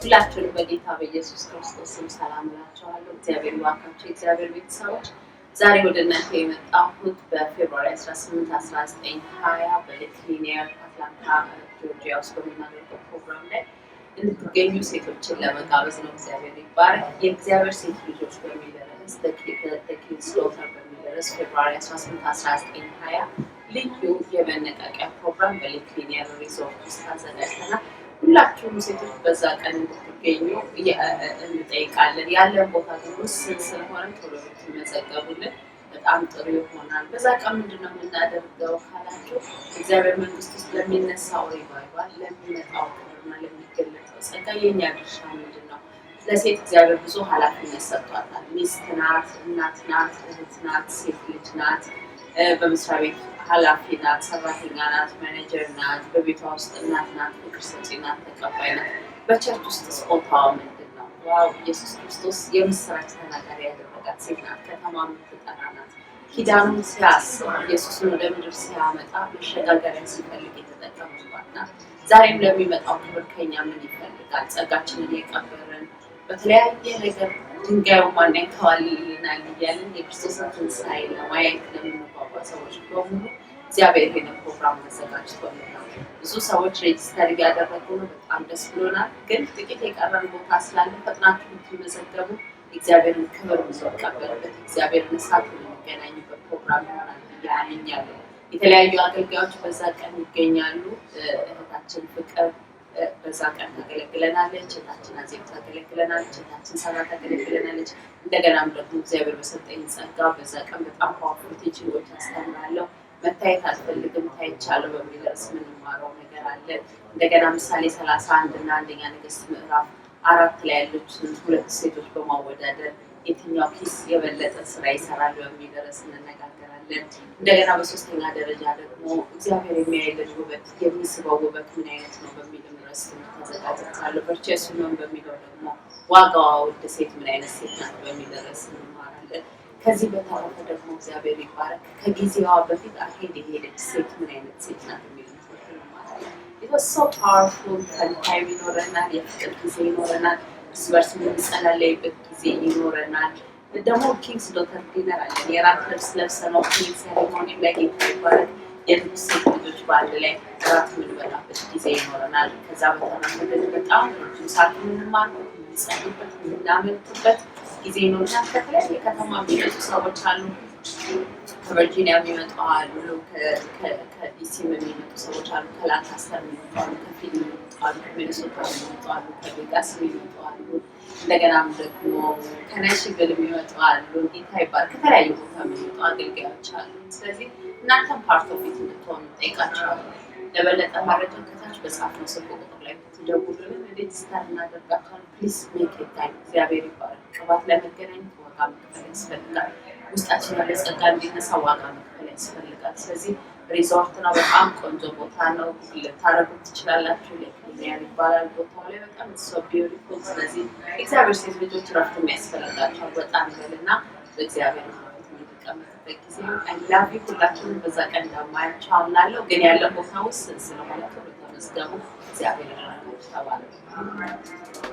ሁላችሁንም በጌታ በኢየሱስ ክርስቶስ ስም ሰላም እላችኋለሁ። እግዚአብሔር ይባርካችሁ የእግዚአብሔር ቤተሰቦች። ዛሬ ወደ እናንተ የመጣሁት በፌብሩዋሪ 18 1920 በሊትሊኒየር አትላንታ ጆርጂያ ውስጥ በምናደርገው ፕሮግራም ላይ እንድትገኙ ሴቶችን ለመጋበዝ ነው። እግዚአብሔር ይባርክ። የእግዚአብሔር ሴት ልጆች በሚል ርዕስ ኪንግስ ዶተር በሚል ርዕስ ፌብሩዋሪ 18 1920 ልዩ የመነቃቂያ ፕሮግራም በሊትሊኒየር ሪዞርት ውስጥ አዘጋጅተናል። ሁላችሁም ሴቶች በዛ ቀን እንድትገኙ እንጠይቃለን። ያለን ቦታ ግን ውስን ስለሆነ ቶሎ ብትመዘገቡልን በጣም ጥሩ ይሆናል። በዛ ቀን ምንድነው የምናደርገው ካላችሁ እግዚአብሔር መንግስት ውስጥ ለሚነሳው ሪቫይቫል፣ ለሚመጣው ክብርና ለሚገለጠው ጸጋ የኛ ድርሻ ምንድነው? ለሴት እግዚአብሔር ብዙ ኃላፊነት ሰጥቷታል። ሚስት ናት፣ እናት ናት፣ እህት ናት፣ ሴት ልጅ ናት፣ በመስሪያ ቤት ኃላፊ ናት፣ ሰራተኛ ናት፣ ማኔጀር ናት፣ በቤቷ ውስጥ እናት ናት፣ ፍቅር ሰጪ ናት፣ ተቀባይ ናት። በቸርች ውስጥ ስጦታዋ ምንድን ነው? ዋው! ኢየሱስ ክርስቶስ የምስራች ተናጋሪ ያደረጋት ሴት ናት። ከተማ የምትጠራ ናት። ኪዳኑን ሲያስብ ኢየሱስን ወደ ምድር ሲያመጣ መሸጋገሪያ ሲፈልግ የተጠቀመባት ናት። ዛሬም ለሚመጣው ክብር ከኛ ምን ይፈልጋል? ጸጋችንን የቀበርን በተለያየ ነገር ድንጋዩ ማን ያንከባልልናል እያልን የክርስቶስን ትንሣኤ ለማየት ለምንጓጓ ሰዎች በሙሉ እግዚአብሔር ይህንን ፕሮግራም አዘጋጅቶልናል። ብዙ ሰዎች ሬጅስተር እያደረጉ ነው። በጣም ደስ ብሎናል። ግን ጥቂት የቀረን ቦታ ስላለ ፈጥናችሁ የምትመዘገቡ እግዚአብሔርን ክብር የምንቀበልበት እግዚአብሔርን እሳት የምንገናኝበት ፕሮግራም ይሆናል ብዬ አምኛለሁ። የተለያዩ አገልጋዮች በዛ ቀን ይገኛሉ። እህታችን ፍቅር በዛ ቀን ታገለግለናለች። እህታችን አዜብ ታገለግለናለች። እህታችን ሰራ ታገለግለናለች። እንደገናም ደግሞ እግዚአብሔር በሰጠኝ ጸጋ በዛ ቀን በጣም ፓወርፉል ቲቺንጎች አስተምራለሁ። መታየት አልፈልግም ታይቻለሁ በሚል ርዕስ የምንማረው ነገር አለ። እንደገና ምሳሌ 31 እና አንደኛ ነገሥት ምዕራፍ 4 ላይ ያሉትን ሁለት ሴቶች በማወዳደር የትኛው ኪስ የበለጠ ስራ ይሰራል በሚል ርዕስ እንነጋገራለን። እንደገና በሶስተኛ ደረጃ ደግሞ እግዚአብሔር የሚያይልን ውበት የሚስበው ውበት ምን አይነት ነው በሚል ርዕስ ተዘጋጅቻለሁ። ቨርቹስ ውመን በሚለው ደግሞ ዋጋዋ ውድ ሴት ምን አይነት ሴት ናት በሚል ርዕስ እንማራለን። ከዚህ በተረፈ ደግሞ እግዚአብሔር ይባረክ ከጊዜዋ በፊት አሄድ የሄደች ሴት ምን አይነት ሴት ናት የሚል እንማራለን። It was so powerful። ታይም ይኖረናል፣ የፍቅር ጊዜ ይኖረናል፣ እርስ በርስ የምንጸላለይበት ጊዜ ይኖረናል። ደግሞ ኪንግስ ዶተር ዲነር አለን። የራት ልብስ ለብሰን ኦፕኒንግ ሴሬሞኒ ላይ ጌታ ይባረክ የንጉስ ሴት ልጆች በአንድ ላይ ራት የምንበላበት ጊዜ ይኖረናል። ከዛ በተረፈ ግን በጣም ረጅም ሰዓት የምንማርበት የምንጸልይበት የምናመልክበት ጊዜ ይኖረናል። ከተለያየ ከተማ የሚመጡ ሰዎች አሉ። ከቨርጂኒያ የሚመጡ አሉ፣ ከዲሲ የሚመጡ ሰዎች አሉ፣ ከላንካስተር የሚመጡ አሉ፣ ከፊል የሚመጡ አሉ፣ ከሚኒሶታ የሚመጡ አሉ፣ ከቬጋስ የሚመጡ አሉ፣ እንደገናም ደግሞ ከናሽቪል የሚመጡ አሉ። ጌታ ይባረክ ከተለያዩ ቦታ የሚመጡ አገልጋዮች አሉ። ስለዚህ እናንተም ፓርት ኦፍ ኢት እንድትሆኑ ጠይቃችኋለሁ። ለበለጠ መረጃ ከታች በጻፍነው ስልክ ቁጥር ላይ ብትደውሉልን ሬጅስተር እናደርጋችኋለን። ፕሊዝ ሜክ ኢት ታይም። እግዚአብሔር ይባረክ። ቅባት ለመገናኘት ዋጋ መክፈል ያስፈልጋል። ውስጣችን ያለ ጸጋ እንዲነሳ ዋጋ መክፈል ያስፈልጋል። ስለዚህ ሪዞርት ነው። በጣም ቆንጆ ቦታ ነው። ልታረጉት ትችላላችሁ። ሌክሊኒየር ይባላል ቦታው ላይ በጣም ሶ ቢዩቲፉል። ስለዚህ እግዚአብሔር ሴት ልጆች ረፍት የሚያስፈልጋቸው በጣም ይበልና በእግዚአብሔር የሚቀመጥበት ጊዜ አይላቪ ሁላችንም በዛ ቀን እንደማያቸው አምናለሁ። ግን ያለ ቦታ ውስጥ ስለሆነ ተመዝገቡ። እግዚአብሔር ይባርካችሁ። ተባረኩ።